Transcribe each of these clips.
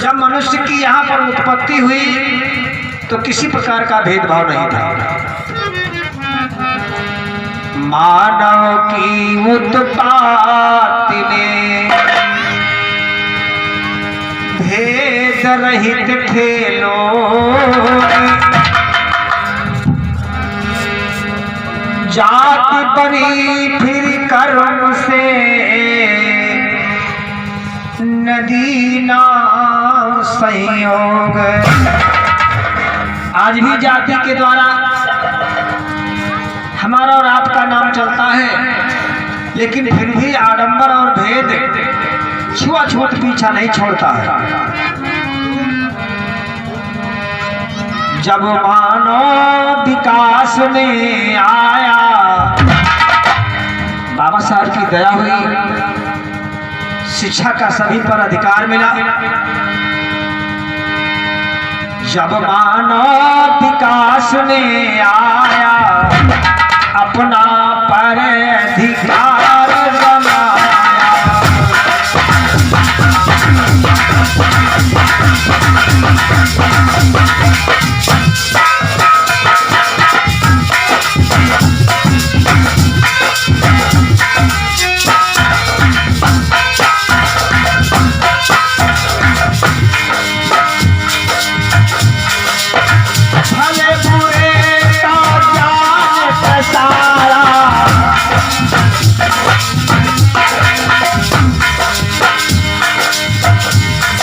जब मनुष्य की यहाँ पर उत्पत्ति हुई तो किसी प्रकार का भेदभाव नहीं था। मानव की उत्पत्ति में भेद रहित थे लोग, जाति बनी फिर कर्म से नदी नाम संयोग। आज भी जाति के द्वारा हमारा और आपका नाम चलता है, लेकिन फिर भी आडंबर और भेद छुआछूत पीछा नहीं छोड़ता है। जब मानव विकास में आया, बाबा साहब की दया हुई, शिक्षा का सभी पर अधिकार मिला। जब मानव विकास में आया, अपना पर अधिकार बनाया।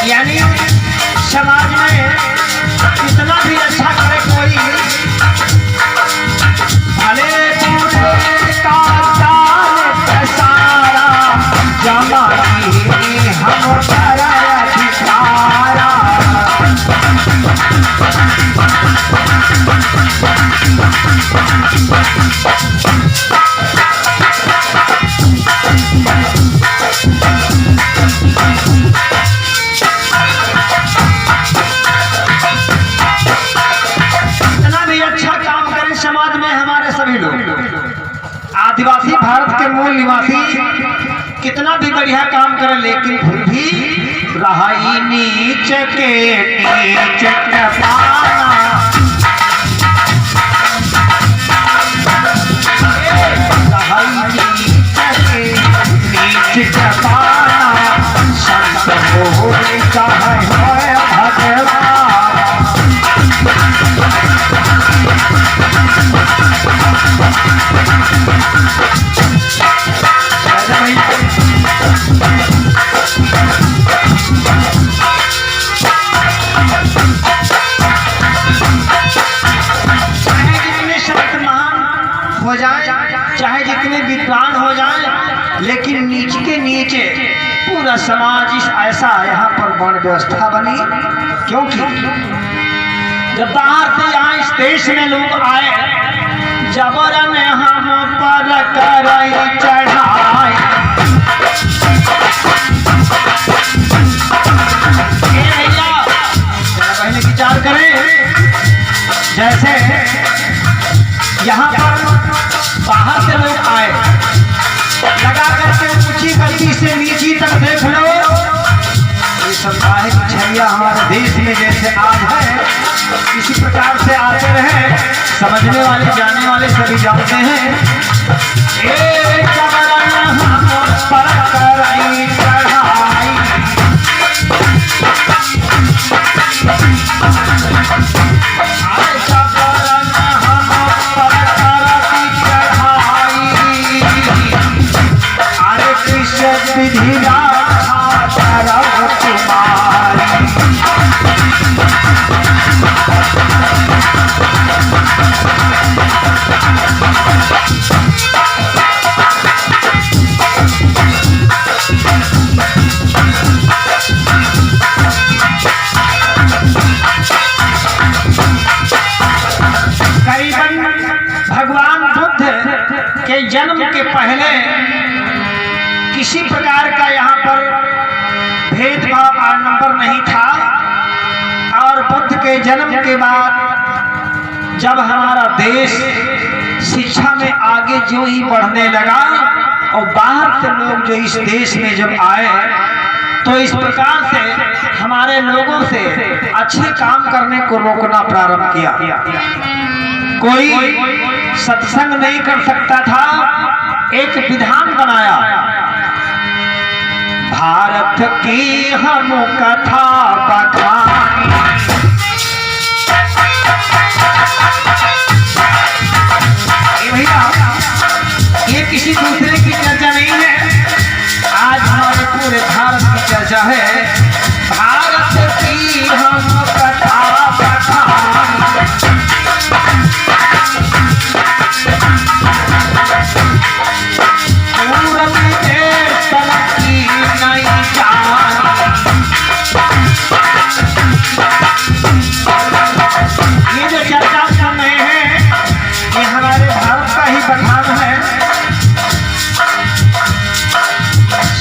यानी समाज में कितना भी अच्छा करे कोई, भले बुरे का जाने सारा, जमानी हम पर अधिकारा। समाज में हमारे सभी लोग, आदिवासी भारत के मूल निवासी कितना भी बढ़िया काम करें, लेकिन फिर भी रहाई नीच के नीच पाना। नीच पाना संत हो चाहे भगवान। हो जाए, चाहे जितने विद्वान हो जाए, लेकिन नीचे के नीचे पूरा समाज इस ऐसा यहाँ पर वर्ण व्यवस्था बनी। क्योंकि जब बाहर से यहाँ इस देश में लोग आए, जबरन हम पर कराई चढ़ाई। भैया पहले विचार करें, जैसे यहाँ पर बाहर से लोग आए, लगा करके ऊंची गति से नीची तक देख लो, ये संसारिक छवियां हमारे देश में जैसे आज है, इसी प्रकार से आते रहे। समझने वाले जाने वाले सभी जानते हैं। जन्म के पहले किसी प्रकार का यहाँ पर भेदभाव आडंबर नहीं था, और बुद्ध के जन्म के बाद जब हमारा देश शिक्षा में आगे जो ही बढ़ने लगा और बाहर से लोग जो इस देश में जब आए, तो इस प्रकार से हम हमारे लोगों से अच्छे काम करने को रोकना प्रारंभ किया। कोई सत्संग नहीं कर सकता था, एक विधान बनाया, भारत की हम कथा बखानी। भैया ये किसी दूसरे की चर्चा नहीं है, आज हमारे पूरे भारत की चर्चा है। भारत की हम कथा बखानी, पूरब देश तरक्की नहीं जानी। ये जो चर्चा सुन रहे हैं ये हमारे भारत का ही बखान है।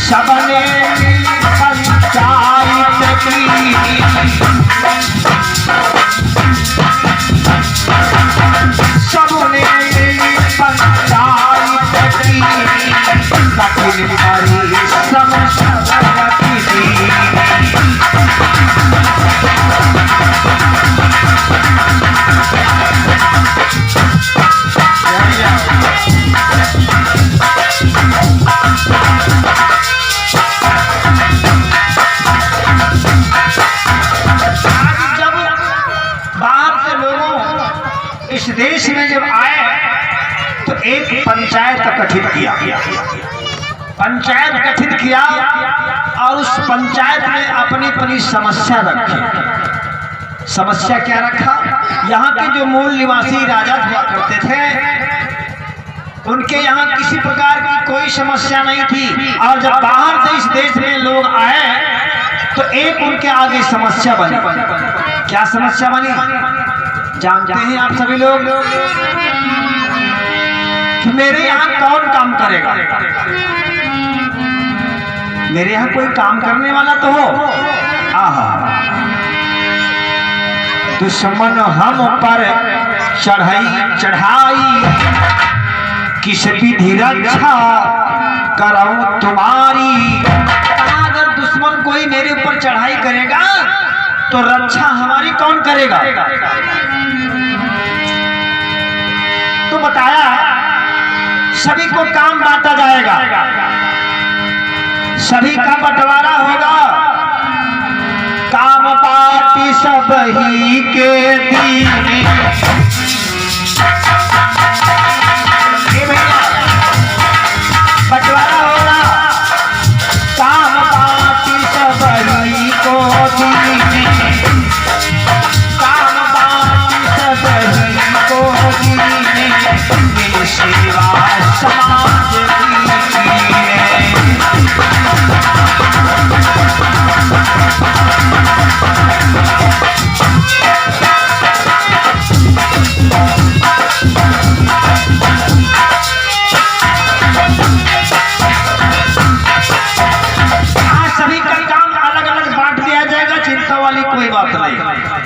सबने पंचायत की, सबने पंचायत की, कठिन भरी समस्या की। इस देश में जब आए तो एक पंचायत गठित किया, पंचायत गठित किया और उस पंचायत में अपनी अपनी समस्या रखी। समस्या क्या रखा? यहाँ के जो मूल निवासी राजा हुआ करते थे उनके यहाँ किसी प्रकार की कोई समस्या नहीं थी, और जब बाहर से इस देश में लोग आए तो एक उनके आगे समस्या बनी। क्या समस्या बनी जानते हैं आप सभी लोग? कि मेरे यहाँ कौन काम करेगा? मेरे यहाँ कोई काम करने वाला तो हो। आहा, दुश्मन हम पर चढ़ाई किस विधि रक्षा कराऊं तुम्हारी। अगर दुश्मन कोई मेरे ऊपर चढ़ाई करेगा तो रक्षा हमारी कौन करेगा? तो बताया सभी को काम बांटा जाएगा, सभी का बंटवारा होगा, काम बाटी सब ही के दीने। बंटवारा होगा, काम बाटी सब ही को दीने, काम बाटी सब ही को दीने, मेरी सेवा समाज की है।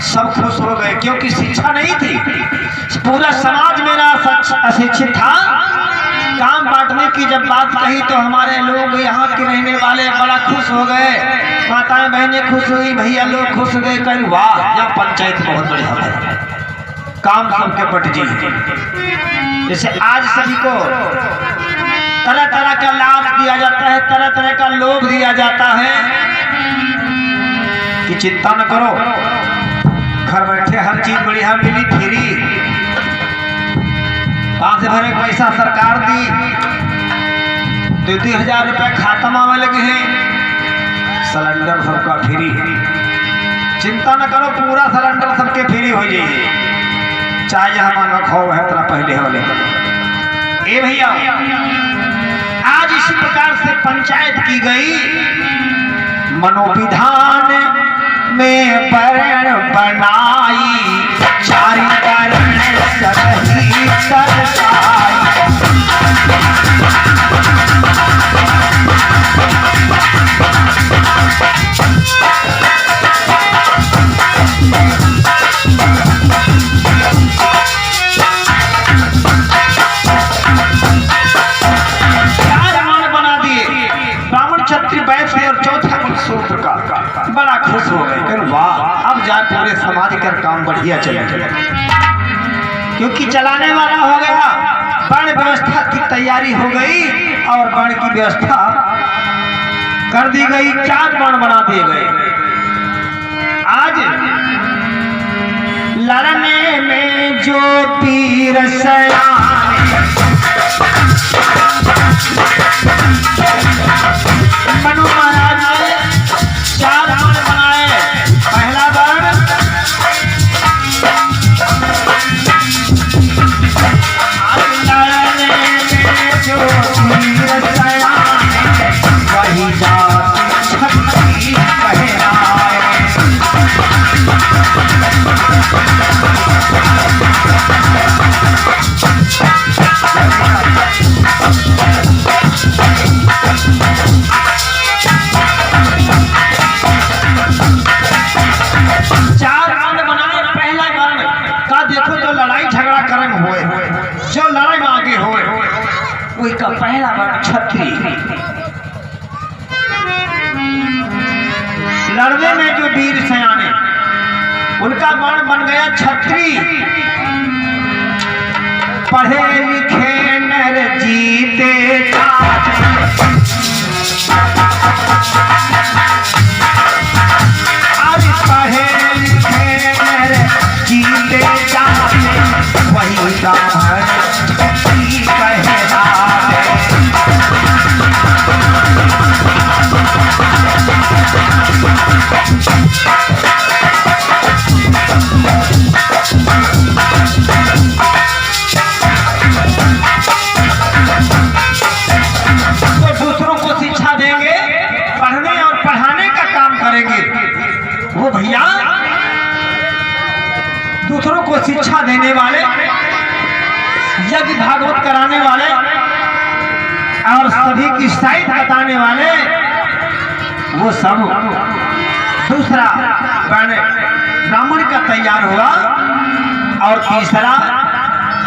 सब खुश हो गए क्योंकि शिक्षा नहीं थी, पूरा समाज मेरा अशिक्षित था। काम बांटने की जब बात कही तो हमारे लोग यहाँ के रहने वाले बड़ा खुश हो गए, माताएं बहनें खुश हुई, भैया लोग खुश हो गए, कहीं वाह यह पंचायत बहुत बढ़िया है, काम सबके बट जी। जैसे आज सभी को तरह तरह का लाभ दिया जाता है, तरह तरह का लोभ दिया जाता है कि चिंता न करो, घर बैठे हर चीज बढ़िया मिली, फ्री, 5 भरे पैसा सरकार दी, 2-2 हजार रुपए खाता में लगे हैं, सिलेंडर सबका फ्री। चिंता न करो, पूरा सिलेंडर सबके फ्री हो जाइए, चाहे जहां मानो खाओ है तरह पहले हो ले। ए भैया आज इसी प्रकार से पंचायत की गई, मनोविधान में वर्ण बनाई, चारि वर्ण सही सरसाई। बना दिए, ब्राह्मण क्षत्रिय वैश्य और चौथा शूद्र का बड़ा बड़ा खुश हो गए कि वाह अब जा पूरे समाज का काम बढ़िया चले, क्योंकि चलाने वाला हो गया। वर्ण व्यवस्था की तैयारी हो गई और वर्ण की व्यवस्था कर दी गई, 4 वर्ण बना दिए गए। आज लड़ने में जो पीर मनु महाराज ने 4 वर्ण बनाए। पहला वर्ण लड़ने में जो पीर वही जाति छत्री कहलाए। जो लड़ाई में आगे होए वही का पहला वर्ण छत्री। लड़ने में जो वीर सयाने उनका वर्ण बन गया छत्री। पढ़े लिखे नर जीते आज पढ़े लिखे नर जीते वही दूसरों को शिक्षा देंगे, पढ़ने और पढ़ाने का काम करेंगे। वो भैया दूसरों को शिक्षा देने वाले, यज्ञ भागवत कराने वाले और सभी की साइड बताने वाले, वो सब दूसरा ब्राह्मण का तैयार हुआ। और तीसरा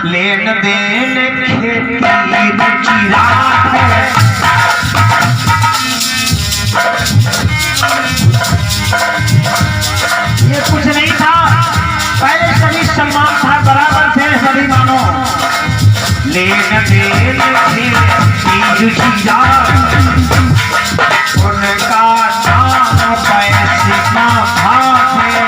लेन देन खेती रुचि ये कुछ नहीं था। पहले सभी सम्मान था, बराबर थे सभी मानो। लेन देन खेती रुचि उनका नाम पैसे ना भागे।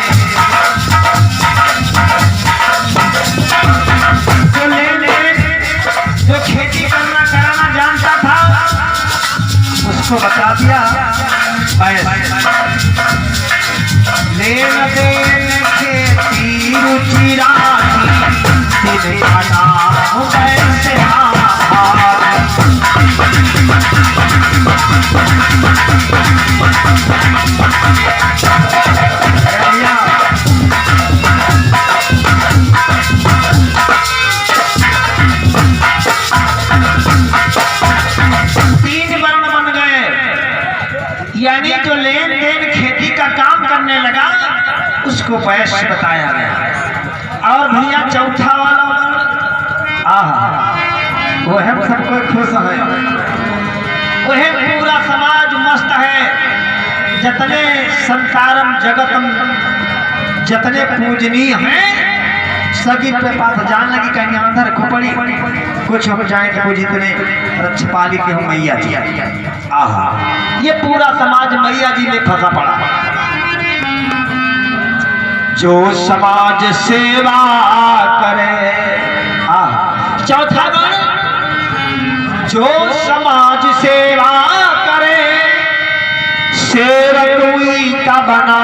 जो जो खेती करना कराना जानता था उसको बता दिया लेन देन खेती रुचि राखी नाम पैसे यानी जो लेन देन खेती का काम करने लगा उसको वैश्य बताया गया। और भैया चौथा वाला वो है सबको खुश है, वह पूरा समाज मस्त है। जतने संसारम जगतम जतने पूजनीय हैं सभी पे पास जान लगी कहीं अंदर खोपड़ी कुछ हो जाए तो वो जितने रक्ष पाली के हो मैया जी। आहा ये पूरा समाज मैया जी में फंसा पड़ा। जो समाज सेवा करे, चौथा वर्ण जो समाज सेवा करे सेवक हुई का बना।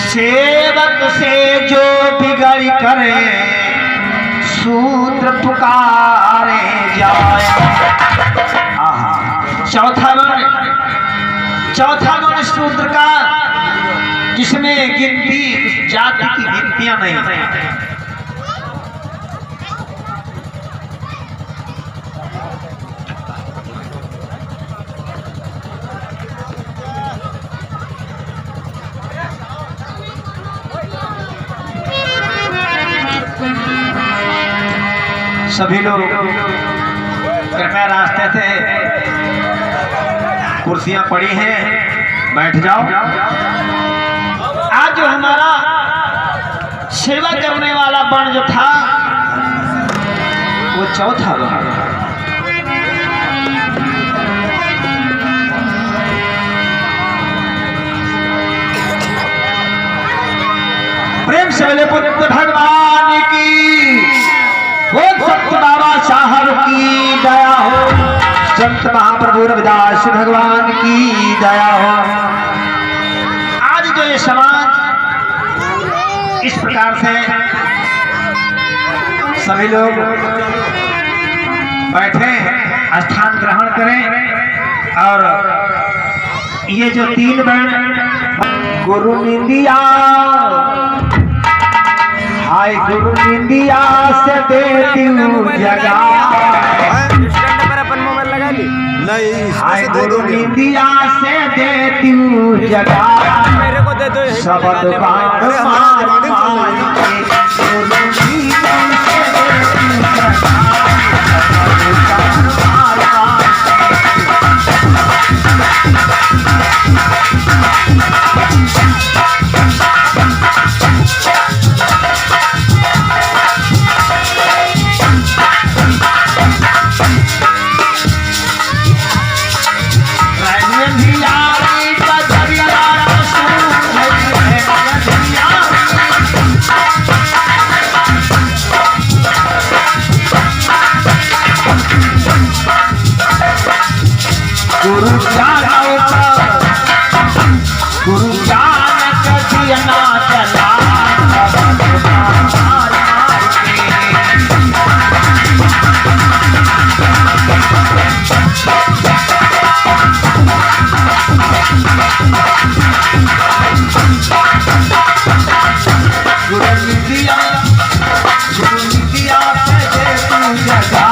सेवक से जो बिगड़ करे सूत्र पुकारे जाए। चौथा वर्ण सूत्र का, जिसमें गिनती जाति की गिनतियां नहीं। सभी लोग कृपया रास्ते थे कुर्सियां पड़ी हैं, बैठ जाओ। आज जो हमारा सेवा करने वाला बन जो था वो चौथा बन। प्रेम से बोले पुत्र भगवान की, वो सत्य बाबा साहब की दया हो, संत महाप्रभु रविदास भगवान की दया हो। आज जो ये समाज इस प्रकार से सभी लोग बैठे स्थान ग्रहण करें और ये जो तीन बहन गुरु निंदिया, हाय गुरु निंदिया से देती हूँ जगा, हाय गुरु निंदिया से देती हूँ जगा, शब्द बात मार मार के गुरु निंदिया से देती हूँ जगा, शब्द बात मार गुरु ज्ञान कदियना चला, गुरु निंदिया से तू जगा,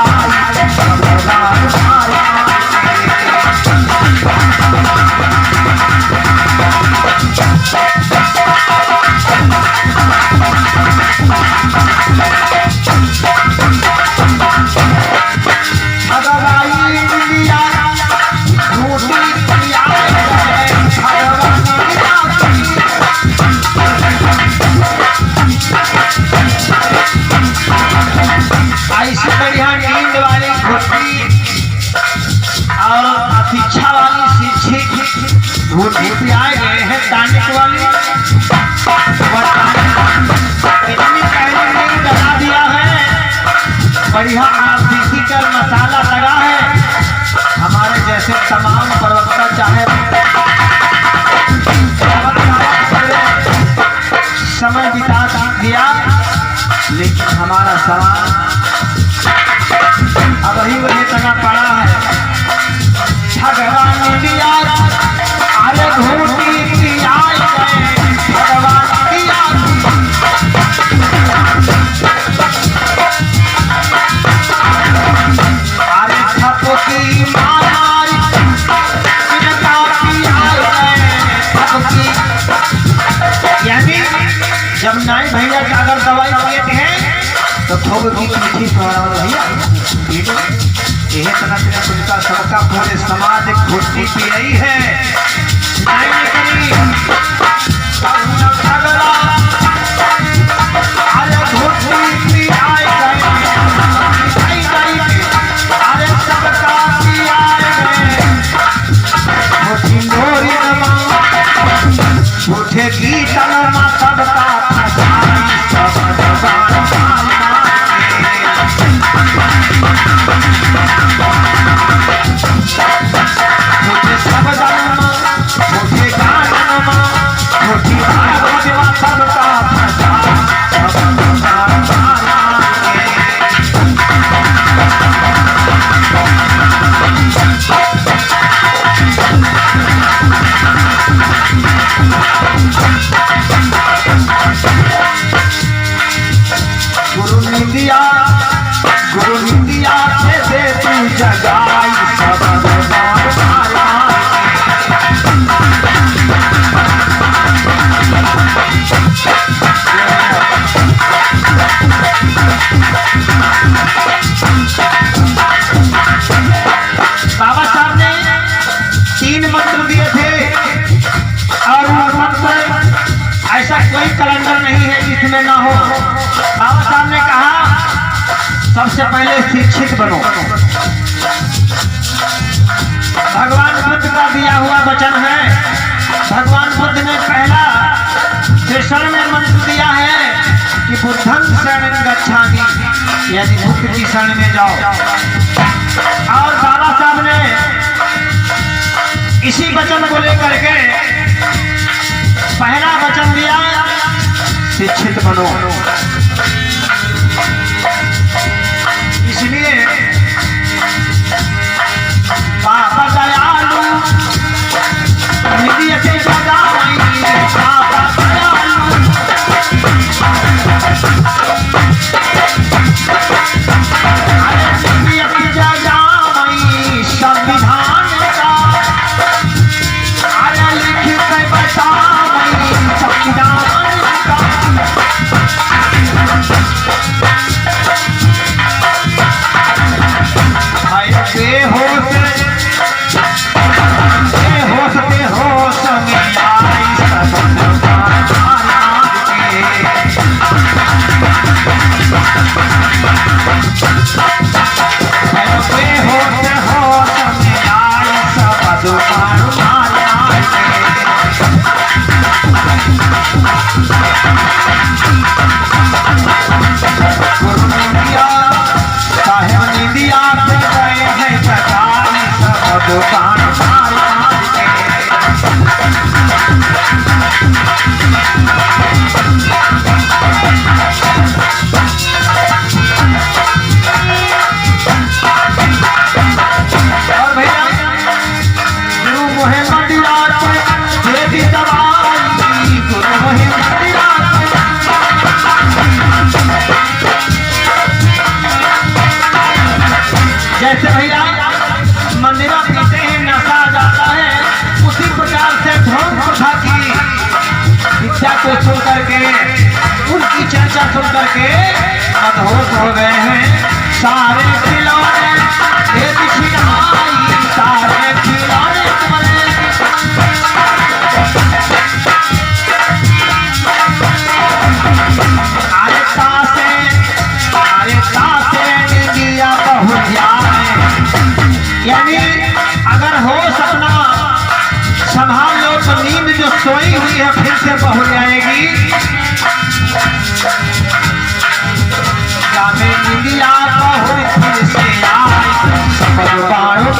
ऐसी बढ़िया नींद वाली घुट्टी और शिक्षा वाली शिक्षित घुट्टी पियाए गए हैं टानिक वाली, इतनी पहले नींद लगा दिया है, बढ़िया आर्टिफिशियल मसाला लगा है। हमारे जैसे तमाम प्रवक्ता चाहे समय बिता दिया, लेकिन हमारा समाज अब ही वही तना पड़ा है। भगवान दिया अरे घूटी पियाई गए, भगवान दिया अरे ठपकी मारी चिंता पियाई गए, ठपकी यानी जब नाई भैया का अगर दवाई देते हैं तो खूब की मीठी भैया यह तरह से उनका सबका पूरे समाज एक घुट्टी पी रही है। अरे घुट्टी पी आए अरे सबका पी आए उठे की तलमा सबका सब कोई कैलेंडर नहीं है जिसमें ना हो। बाबा साहब ने कहा सबसे पहले शिक्षित बनो। भगवान बुद्ध का दिया हुआ वचन है। भगवान बुद्ध ने पहला शरण में मंत्र दिया है कि बुद्धं शरणं गच्छामि, यानी बुद्ध की शरण में जाओ। और बाबा साहब ने इसी वचन को लेकर के पहला वचन दिया शिक्षित बनो। इसलिए बाबा दयालु निधि से जगाई, बाबा दयालु निधि से जगाई संविधान का, अरे लिखित बताई संविधान का। जैसे भैया मंदिरा पीते हैं, नशा जाता है, उसी प्रकार से ध्रुव प्रथा की शिक्षा को सुन करके, उनकी चर्चा सुन करके मदहोश हो गए हैं सारे खिलौने। सारे खिलौने यानी अगर हो सपना संभाल लो तो नींद जो सोई हुई है फिर से बहु जाएगी। जाने नींदिया बहु फिर से आए, सब बारो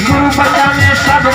गुरु बचा ने सब